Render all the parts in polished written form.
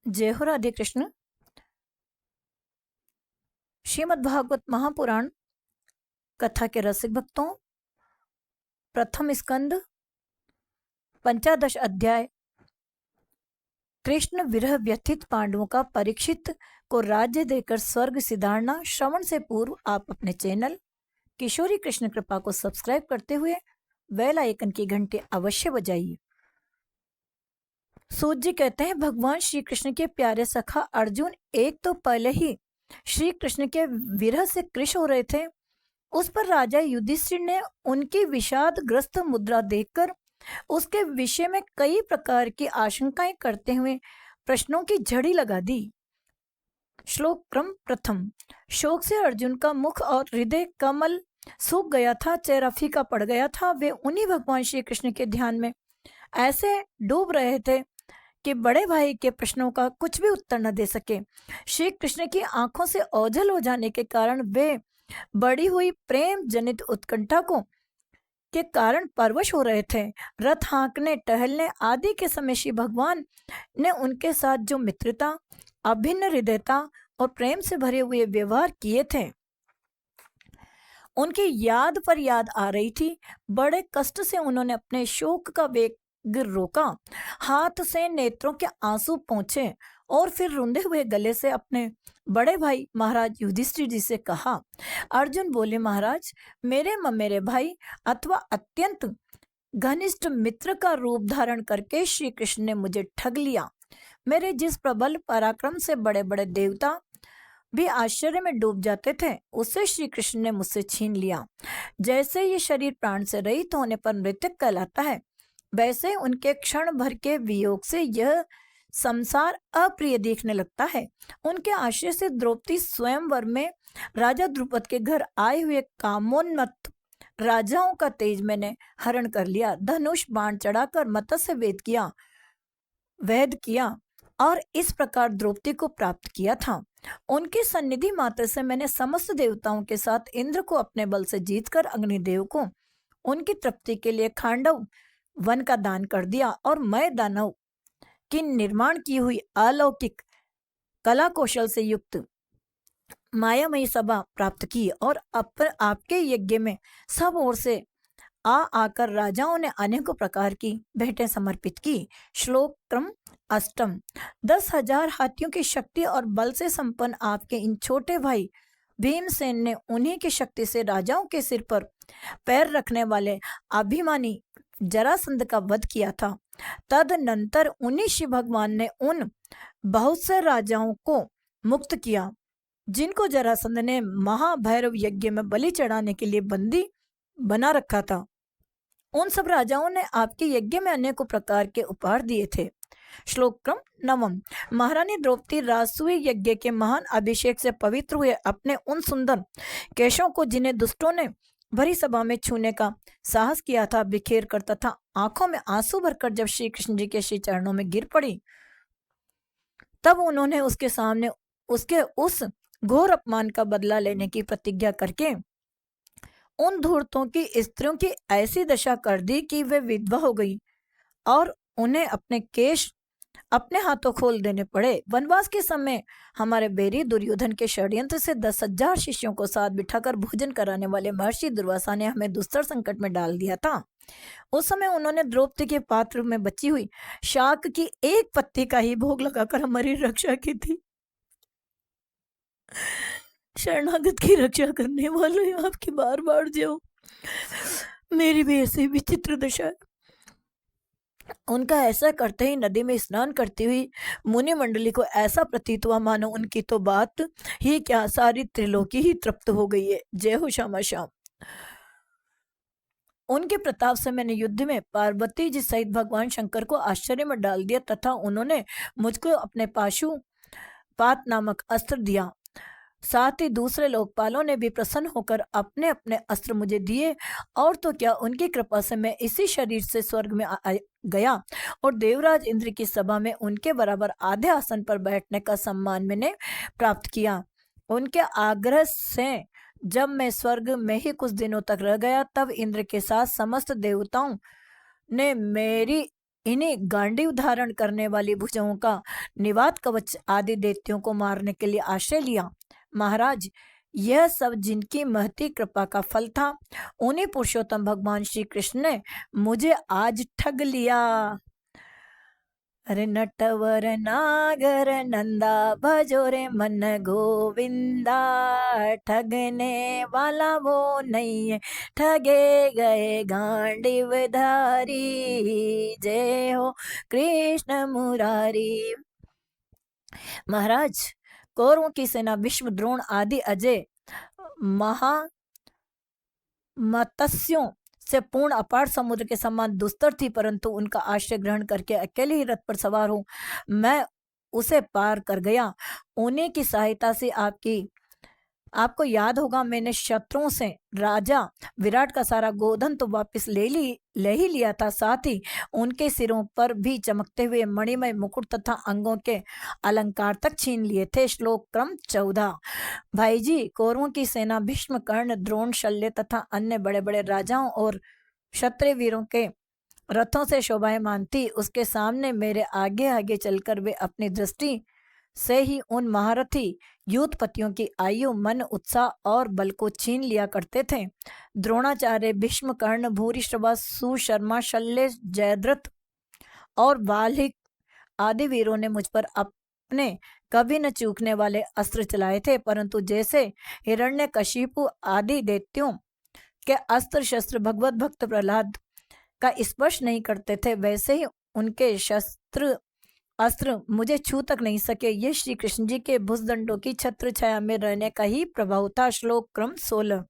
जय हो राधे कृष्ण। श्रीमद् भागवत महापुराण कथा के रसिक भक्तों, प्रथम स्कंद 15 अध्याय। कृष्ण विरह व्यथित पांडवों का परीक्षित को राज्य देकर स्वर्ग सिधारना श्रवण से पूर्व आप अपने चैनल किशोरी कृष्ण कृपा को सब्सक्राइब करते हुए बेल आइकन की घंटी अवश्य बजाइए। सूत जी कहते हैं, भगवान श्री कृष्ण के प्यारे सखा अर्जुन एक तो पहले ही श्री कृष्ण के विरह से कृश हो रहे थे। उस पर राजा युधिष्ठिर ने उनकी विषादग्रस्त मुद्रा देखकर उसके विषय में कई प्रकार की आशंकाएं करते हुए प्रश्नों की झड़ी लगा दी। श्लोक क्रम प्रथम। शोक से अर्जुन का मुख और हृदय कमल सूख गया था, चेहरा फीका पड़ गया था। वे उन्हीं भगवान श्री कृष्ण के ध्यान में ऐसे डूब रहे थे कि बड़े भाई के प्रश्नों का कुछ भी उत्तर न दे सके। श्री कृष्ण की आंखों से ओझल हो जाने के कारण वे बढ़ी हुई प्रेम जनित उत्कंठा को के कारण परवश हो रहे थे। रथ हाँकने टहलने आदि के समय श्री भगवान ने उनके साथ जो मित्रता, अभिन्न हृदयता और प्रेम से भरे हुए व्यवहार किए थे, उनकी याद पर याद आ रही थी। बड़े कष्ट से उन्होंने अपने शोक का वेग रोका, हाथ से नेत्रों के आंसू पोंछे और फिर रुंधे हुए गले से अपने बड़े भाई महाराज युधिष्ठिर जी से कहा। अर्जुन बोले, महाराज, मेरे ममेरे भाई अथवा अत्यंत घनिष्ठ मित्र का रूप धारण करके श्री कृष्ण ने मुझे ठग लिया। मेरे जिस प्रबल पराक्रम से बड़े बड़े देवता भी आश्चर्य में डूब जाते थे, उसे श्री कृष्ण ने मुझसे छीन लिया। जैसे ये शरीर प्राण से रहित होने पर मृतक कहलाता है, वैसे उनके क्षण भर के वियोग से यह संसार अप्रिय दिखने लगता है। उनके आश्रय से द्रौपदी स्वयंवर में राजा द्रुपद के घर आए हुए कामोन्मत्त राजाओं का तेज मैंने हरण कर लिया। धनुष बाण चढ़ाकर मत्स्य वेद किया और इस प्रकार द्रौपदी को प्राप्त किया था। उनकी सन्निधि मात्र से मैंने समस्त देवताओं के साथ इंद्र को अपने बल से जीतकर अग्निदेव को उनकी तृप्ति के लिए खांडव वन का दान कर दिया और मैं दानव की निर्माण की हुई अलौकिक कला कौशल से युक्त मायामयी सभा प्राप्त की और आपके यज्ञ में सब ओर से आकर राजाओं ने अनेकों प्रकार की भेंटें समर्पित की। श्लोक क्रम अष्टम। 10,000 हाथियों की शक्ति और बल से संपन्न आपके इन छोटे भाई भीमसेन ने उन्हीं की शक्ति से राजाओं के सिर पर पैर रखने वाले अभिमानी जरासंध का वध किया था। तदनंतर उन्हीं शिव भगवान ने उन बहुत से राजाओं को मुक्त किया जिनको जरासंध ने महाभैरव यज्ञ में बलि चढ़ाने के लिए बंदी बना रखा था। उन सब राजाओं ने आपके यज्ञ में अनेकों प्रकार के उपहार दिए थे। श्लोक क्रम नवम। महारानी द्रौपदी राजसूय यज्ञ के महान अभिषेक से पवित्र हुए अपने उन सुंदर केशों को, जिन्हें दुष्टों ने भरी सभा में छूने का साहस किया था, बिखेर कर तथा आंखों में आंसू भरकर जब श्री कृष्ण जी के श्री चरणों में गिर पड़ी, तब उन्होंने उसके सामने उसके उस घोर अपमान का बदला लेने की प्रतिज्ञा करके उन धूर्तों की स्त्रियों की ऐसी दशा कर दी कि वे विधवा हो गई और उन्हें अपने केश अपने हाथों खोल देने पड़े। वनवास के समय हमारे बैरी दुर्योधन के षड्यंत्र से 10,000 शिष्यों को साथ बिठाकर भोजन कराने वाले महर्षि दुर्वासा ने हमें दुस्तर संकट में डाल दिया था। उस समय उन्होंने द्रौपदी के पात्र में बची हुई शाक की एक पत्ती का ही भोग लगाकर हमारी रक्षा की थी। शरणागत की रक्षा करने वाले आपकी बार बार जो मेरी भी ऐसी विचित्र दशा है। उनका ऐसा करते ही नदी में स्नान करती हुई मुनि मंडली को ऐसा प्रतीत हुआ मानो उनकी तो बात ही क्या, सारी त्रिलोकी ही तृप्त हो गई है। जय हो श्यामा श्याम। उनके प्रताप से मैंने युद्ध में पार्वती जी सहित भगवान शंकर को आश्चर्य में डाल दिया तथा उन्होंने मुझको अपने पाशुपात नामक अस्त्र दिया। साथ ही दूसरे लोकपालों ने भी प्रसन्न होकर अपने अपने अस्त्र मुझे दिए। और तो क्या, उनकी कृपा से मैं इसी शरीर से स्वर्ग में गया और देवराज इंद्र की सभा में उनके बराबर आधे आसन पर बैठने का सम्मान मैंने प्राप्त किया। उनके आग्रह से जब मैं स्वर्ग में ही कुछ दिनों तक रह गया, तब इंद्र के साथ समस्त देवताओं ने मेरी इन्हीं गांडीव धारण करने वाली भुजाओं का निवात कवच आदि दैत्यों को मारने के लिए आश्रय लिया। महाराज, यह सब जिनकी महती कृपा का फल था, उन्हीं पुरुषोत्तम भगवान श्री कृष्ण ने मुझे आज ठग लिया। अरे नटवर नागर नंदा भजो रे मन गोविंदा, ठगने वाला वो नहीं है, ठगे गए गांडीव धारी, जय हो कृष्ण मुरारी। महाराज, कौरवों की सेना भीष्म, द्रोण आदि अजय मत्स्यों से पूर्ण अपार समुद्र के समान दुस्तर थी, परंतु उनका आश्रय ग्रहण करके अकेले ही रथ पर सवार हूं मैं उसे पार कर गया। उन्हीं की सहायता से आपको याद होगा, मैंने शत्रुओं से राजा विराट का सारा गोधन तो वापस ले ही लिया था, साथ ही उनके सिरों पर भी चमकते हुए मणिमय मुकुट तथा अंगों के अलंकार तक छीन लिए थे। श्लोक क्रम 14। भाई जी, कौरवों की सेना भीष्म, कर्ण, द्रोण, शल्य तथा अन्य बड़े बड़े राजाओं और क्षत्रिय वीरों के रथों से शोभायमान थी। उसके सामने मेरे आगे आगे चलकर वे अपनी दृष्टि से ही उन महारथी युद्धपतियों की आयु, मन, उत्साह और बल को छीन लिया करते थे। द्रोणाचार्य, भीष्म, कर्ण, भूरिश्रवा, सुशर्मा, शल्य, जयद्रथ और वाल्मीकि आदि वीरों ने मुझ पर अपने कभी न चूकने वाले अस्त्र चलाए थे, परंतु जैसे हिरण्यकशिपु आदि दैत्यों के अस्त्र शस्त्र भगवत भक्त प्रहलाद का स्पर्श नहीं करते थे, वैसे ही उनके अस्त्र मुझे छू तक नहीं सके। ये श्री कृष्ण जी के भुजदंडों की छत्र छाया में रहने का ही प्रभाव था। श्लोक क्रम 16।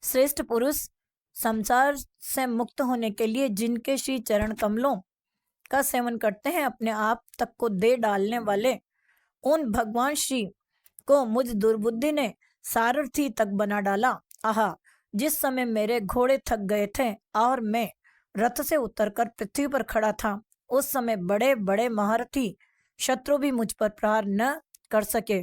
श्रेष्ठ पुरुष संसार से मुक्त होने के लिए जिनके श्री चरण कमलों का सेवन करते हैं, अपने आप तक को दे डालने वाले उन भगवान श्री को मुझ दुर्बुद्धि ने सारथी तक बना डाला। आहा, जिस समय मेरे घोड़े थक गए थे और मैं रथ से उतरकर पृथ्वी पर खड़ा था, उस समय बड़े बड़े महारथी शत्रु भी मुझ पर प्रहार न कर सके,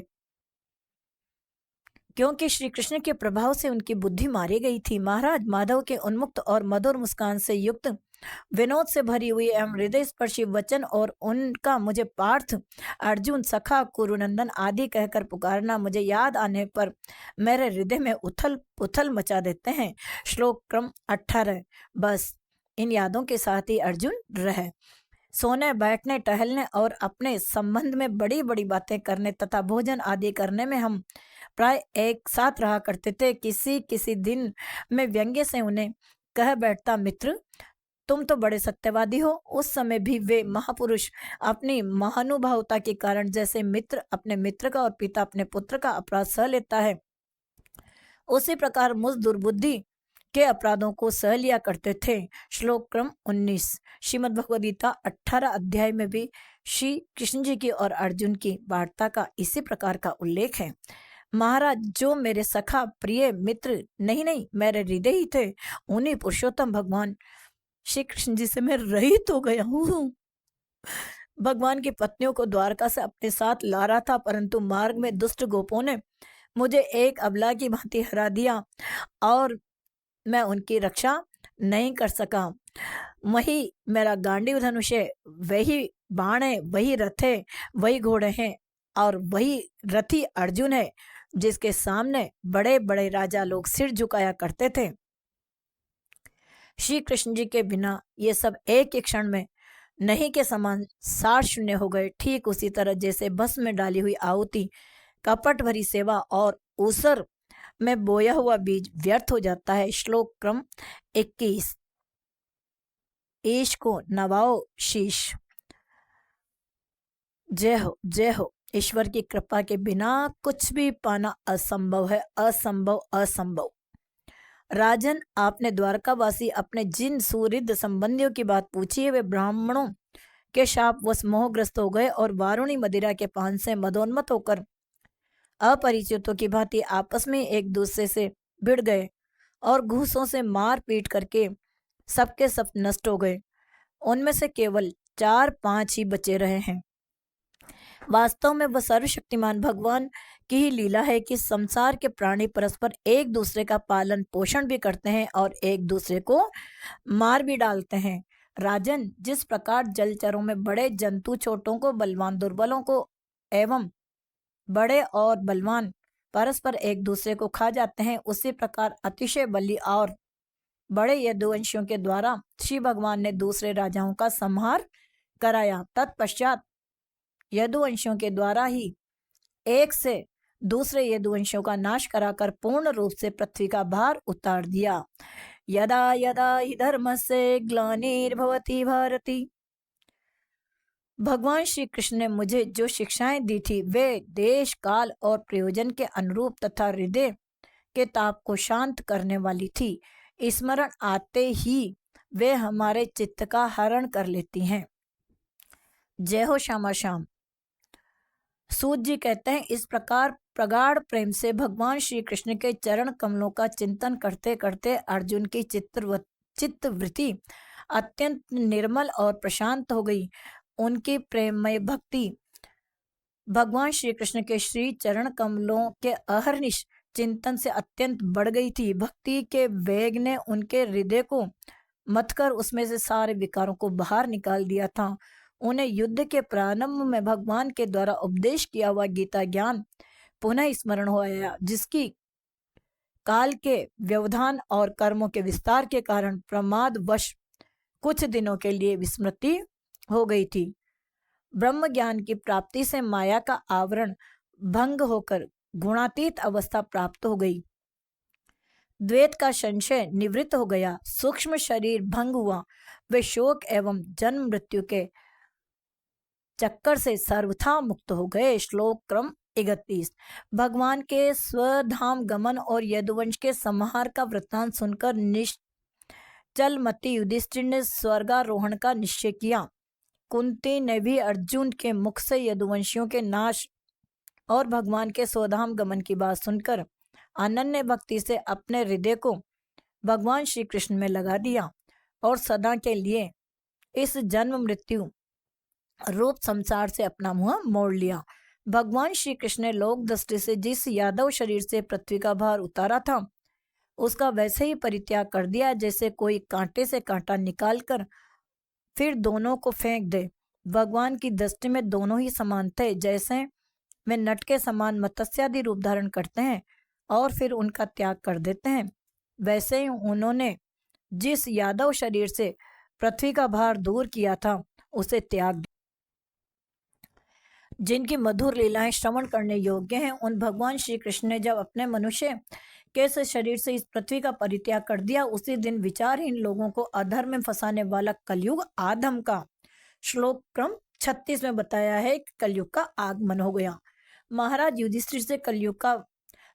क्योंकि श्री कृष्ण के प्रभाव से उनकी बुद्धि मारी गई थी। महाराज, माधव के उन्मुक्त और मधुर मुस्कान से युक्त, विनोद से भरी हुई एवं हृदय स्पर्शी वचन और उनका मुझे पार्थ, अर्जुन, सखा, कुरुनंदन आदि कहकर पुकारना मुझे याद आने पर मेरे हृदय में उथल पुथल मचा देते हैं। श्लोक क्रम 18। बस इन यादों के साथ ही अर्जुन रहे। सोने, बैठने, टहलने और अपने संबंध में बड़ी बड़ी बातें करने तथा भोजन आदि करने में हम प्राय एक साथ रहा करते थे। किसी किसी दिन मैं व्यंग्य से उन्हें कह बैठता, मित्र तुम तो बड़े सत्यवादी हो। उस समय भी वे महापुरुष अपनी महानुभावता के कारण जैसे मित्र अपने मित्र का और पिता अपने पुत्र का अपराध सह लेता है, उसी प्रकार मुझ दुर्बुद्धि के अपराधों को सह लिया करते थे। श्लोक क्रम 19। श्रीमद् भगवद गीता 18 अध्याय में भी श्री कृष्ण जी की और अर्जुन की वार्ता का इसी प्रकार का उल्लेख है। महाराज, जो मेरे सखा प्रिय मित्र नहीं मेरे हृदय ही थे, उन्हीं पुरुषोत्तम भगवान श्री कृष्ण जी से मैं रहित हो गया हूँ। भगवान की पत्नियों को द्वारका से अपने साथ ला रहा था, परंतु मार्ग में दुष्ट गोपों ने मुझे एक अबला की भांति हरा दिया और मैं उनकी रक्षा नहीं कर सका। वही मेरा गांडीव धनुष है, वही बाण है, वही रथ है, वही घोड़े हैं और वही रथी अर्जुन है, जिसके सामने बड़े बड़े राजा लोग सिर झुकाया करते थे। श्री कृष्ण जी के बिना ये सब एक एक क्षण में नहीं के समान सार शून्य हो गए। ठीक उसी तरह जैसे भस्म में डाली हुई आहुति, कपट भरी सेवा और ऊसर में बोया हुआ बीज व्यर्थ हो जाता है। श्लोक क्रम 21। ईश को नवाओ शीश। जय हो, जय हो। ईश्वर की कृपा के बिना कुछ भी पाना असंभव है, असंभव असंभव। राजन, आपने द्वारकावासी अपने जिन सुहृद संबंधियों की बात पूछी है, वे ब्राह्मणों के शाप वश मोहग्रस्त हो गए और वारुणी मदिरा के पान से मदोन्मत होकर अपरिचितों की भांति आपस में एक दूसरे से भिड़ गए और घूसों से मार पीट करके सबके सब नष्ट हो गए। उनमें से केवल 4-5 ही बचे रहे हैं। वास्तव में वह सर्वशक्तिमान भगवान की ही लीला है कि संसार के प्राणी परस्पर एक दूसरे का पालन पोषण भी करते हैं और एक दूसरे को मार भी डालते हैं। राजन, जिस प्रकार जलचरों में बड़े जंतु छोटों को, बलवान दुर्बलों को एवं बड़े और बलवान परस्पर एक दूसरे को खा जाते हैं, उसी प्रकार अतिशय बली और बड़े यदुवंशियों के द्वारा श्री भगवान ने दूसरे राजाओं का संहार कराया। तत्पश्चात यदुवंशियों के द्वारा ही एक से दूसरे यदुवंशियों का नाश कराकर पूर्ण रूप से पृथ्वी का भार उतार दिया। यदा यदा हि धर्मस्य ग्लानिर्भवति भारती। भगवान श्री कृष्ण ने मुझे जो शिक्षाएं दी थी वे देश, काल और प्रयोजन के अनुरूप तथा हृदय के ताप को शांत करने वाली थी। स्मरण आते ही वे हमारे चित्त का हरण कर लेती हैं। जय हो श्यामा श्याम। सूत जी कहते हैं, इस प्रकार प्रगाढ़ प्रेम से भगवान श्री कृष्ण के चरण कमलों का चिंतन करते करते अर्जुन की चित्तवृत्ति अत्यंत निर्मल और प्रशांत हो गई। उनकी प्रेममय भक्ति भगवान श्री कृष्ण के श्री चरण कमलों के अहर्निश चिंतन से अत्यंत बढ़ गई थी। भक्ति के वेग ने उनके हृदय को मथकर उसमें से सारे विकारों को बाहर निकाल दिया था। उन्हें युद्ध के प्रारंभ में भगवान के द्वारा उपदेश किया हुआ गीता ज्ञान पुनः स्मरण हो आया, जिसकी काल के व्यवधान और कर्मों के विस्तार के कारण प्रमादवश कुछ दिनों के लिए विस्मृति हो गई थी। ब्रह्म ज्ञान की प्राप्ति से माया का आवरण भंग होकर गुणातीत अवस्था प्राप्त हो गई। द्वैत का संशय निवृत्त हो गया। सूक्ष्म शरीर भंग हुआ। वे शोक एवं जन्म मृत्यु के चक्कर से सर्वथा मुक्त हो गए। श्लोक क्रम 31। भगवान के स्वधाम गमन और यदुवंश के संहार का वृत्तांत सुनकर निश्चलमति युधिष्ठिर ने स्वर्गारोहण का निश्चय किया। कुंती ने भी अर्जुन के मुख से यदुवंशियों के नाश और भगवान के स्वधाम गमन की बात सुनकर अनन्य भक्ति से अपने हृदय को भगवान श्री कृष्ण में लगा दिया और सदा के लिए इस जन्म मृत्यु रूप संसार से अपना मुंह मोड़ लिया। भगवान श्री कृष्ण ने लोक दृष्टि से जिस यादव शरीर से पृथ्वी का भार उतारा था उसका वैसे ही परित्याग कर दिया जैसे कोई कांटे से कांटा निकालकर फिर दोनों को फेंक दे। भगवान की दृष्टि में दोनों ही समान थे। जैसे वे नट के समान मत्स्यादि रूप धारण करते हैं और फिर उनका त्याग कर देते हैं, वैसे ही उन्होंने जिस यादव शरीर से पृथ्वी का भार दूर किया था उसे त्याग दिया। जिनकी मधुर लीलाएं श्रवण करने योग्य हैं, उन भगवान श्री कृष्ण ने जब अपने मनुष्य के शरीर से इस पृथ्वी का परित्याग कर दिया, उसी दिन विचारहीन लोगों को अधर्म में फंसाने वाला कलयुग आदम का श्लोक क्रम 36 में बताया है कि कलयुग का आगमन हो गया। महाराज युधिष्ठिर से कलयुग का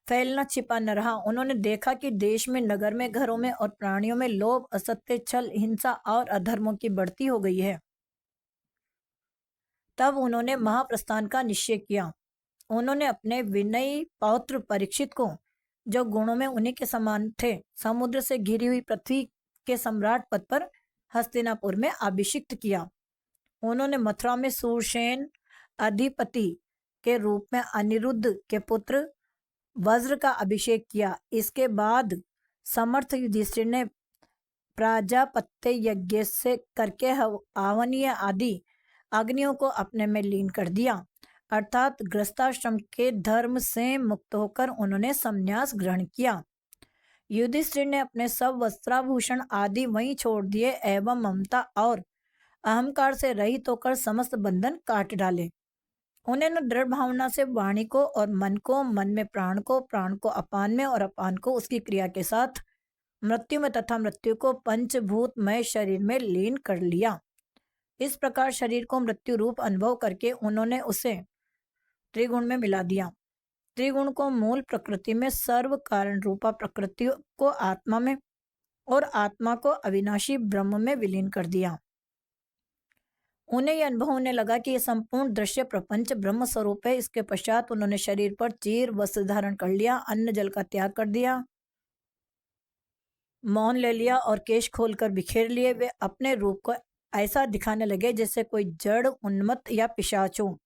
फैलना छिपा न रहा। उन्होंने देखा कि देश में, नगर में, घरों में और प्राणियों में लोभ, असत्य, छल, हिंसा और अधर्मों की बढ़ती हो गई है। तब उन्होंने महाप्रस्थान का निश्चय किया। उन्होंने अपने विनयी पौत्र परीक्षित को, जो गुणों में उन्हीं के समान थे, समुद्र से घिरी हुई पृथ्वी के सम्राट पद पर हस्तिनापुर में अभिषिक्त किया। उन्होंने मथुरा में सूरसेन अधिपति के रूप में अनिरुद्ध के पुत्र वज्र का अभिषेक किया। इसके बाद समर्थ युधिष्ठिर ने प्राजापत्य यज्ञ से करके आवनीय आदि अग्नियों को अपने में लीन कर दिया, अर्थात गृहस्थाश्रम के धर्म से मुक्त होकर उन्होंने संन्यास ग्रहण किया। युधिष्ठिर ने अपने सब वस्त्राभूषण आदि वहीं छोड़ दिए एवं ममता और अहंकार से रहित होकर समस्त बंधन काट डाले। उन्होंने दृढ़ भावना से वाणी को और मन को, मन में प्राण को, प्राण को अपान में और अपान को उसकी क्रिया के साथ मृत्यु में तथा मृत्यु को पंचभूतमय शरीर में लीन कर लिया। इस प्रकार शरीर को मृत्यु रूप अनुभव करके उन्होंने उसे त्रिगुण में मिला दिया। त्रिगुण को मूल प्रकृति में, सर्व कारण रूपा प्रकृति को आत्मा में और आत्मा को अविनाशी ब्रह्म में विलीन कर दिया। उन्हें यह अनुभव होने लगा कि यह संपूर्ण दृश्य प्रपंच ब्रह्म स्वरूप है। इसके पश्चात उन्होंने शरीर पर चीर वस्त्र धारण कर लिया, अन्न जल का त्याग कर दिया, मौन ले लिया और केश खोलकर बिखेर लिए। वे अपने रूप को ऐसा दिखाने लगे जैसे कोई जड़, उन्मत्त या पिशाच हो।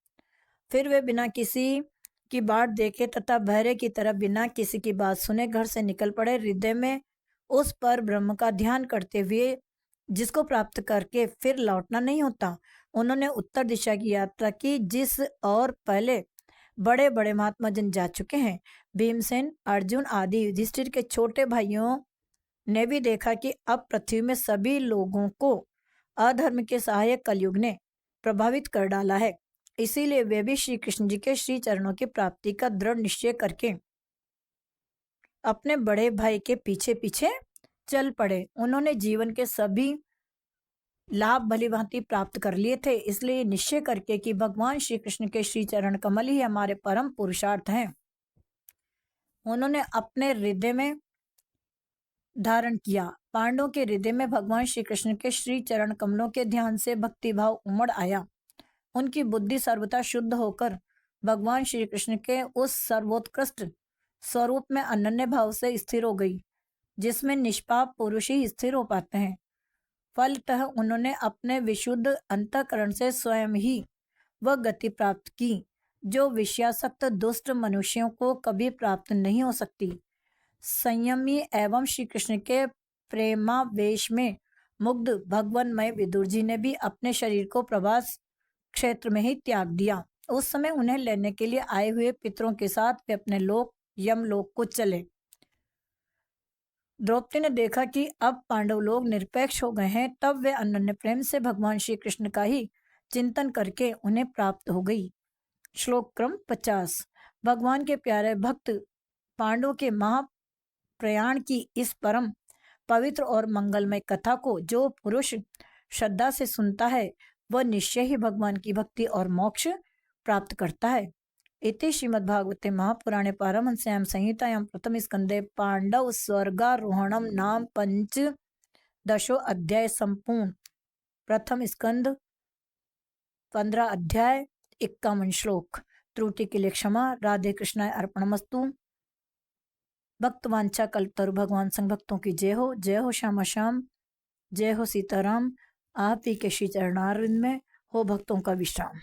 फिर वे बिना किसी की बात देखे तथा बहरे की तरह बिना किसी की बात सुने घर से निकल पड़े। हृदय में उस पर ब्रह्म का ध्यान करते हुए जिसको प्राप्त करके फिर लौटना नहीं होता। उन्होंने उत्तर दिशा की यात्रा की, जिस और पहले बड़े बड़े महात्मा जन जा चुके हैं। भीमसेन, अर्जुन आदि युधिष्ठिर के छोटे भाइयों ने भी देखा कि अब पृथ्वी में सभी लोगों को अधर्म के सहायक कलयुग ने प्रभावित कर डाला है। इसीलिए वे भी श्री कृष्ण जी के श्री चरणों की प्राप्ति का दृढ़ निश्चय करके अपने बड़े भाई के पीछे पीछे चल पड़े। उन्होंने जीवन के सभी लाभ भली भांति प्राप्त कर लिए थे, इसलिए निश्चय करके कि भगवान श्री कृष्ण के श्री चरण कमल ही हमारे परम पुरुषार्थ हैं, उन्होंने अपने हृदय में धारण किया। पांडवों के हृदय में भगवान श्री कृष्ण के श्री चरण कमलों के ध्यान से भक्तिभाव उमड़ आया। उनकी बुद्धि सर्वथा शुद्ध होकर भगवान श्री कृष्ण के उस सर्वोत्कृष्ट स्वरूप में अनन्य भाव से स्थिर हो गई, जिसमें निष्पाप पुरुष ही स्थिर हो पाते हैं। फलतः उन्होंने अपने विशुद्ध अंतःकरण से स्वयं ही वह गति प्राप्त की जो विषयासक्त दुष्ट मनुष्यों को कभी प्राप्त नहीं हो सकती। संयमी एवं श्री कृष्ण के प्रेमावेश में मुग्ध भगवानमय विदुर जी ने भी अपने शरीर को प्रभास क्षेत्र में ही त्याग दिया। उस समय उन्हें लेने के लिए आए हुए पितरों के साथ वे अपने लोक यमलोक को चले। द्रौपदी ने देखा कि अब पांडव लोग निरपेक्ष हो गए हैं, तब वे अनन्य प्रेम से भगवान श्री कृष्ण का ही चिंतन करके उन्हें प्राप्त हो गई। श्लोक क्रम 50। भगवान के प्यारे भक्त पांडवों के महाप्रयाण की इस परम पवित्र और मंगलमय कथा को जो पुरुष श्रद्धा से सुनता है, वह निश्चय ही भगवान की भक्ति और मोक्ष प्राप्त करता है। इति श्रीमद्भागवते महापुराणे पारमहंस्यां संहितायां प्रथम स्कंदे पांडव स्वर्गारोहणम नाम 15 अध्याय संपूर्ण। प्रथम स्कंद 15 अध्याय 51 श्लोक। त्रुटि के लिए क्षमा। राधे कृष्णाय अर्पणमस्तु। भक्तवांछा कल्पतरु भगवान संग भक्तों की जय हो। जय हो श्यामा श्याम, जय हो सीताराम। आप ही के श्री चरणारविंद में हो भक्तों का विश्राम।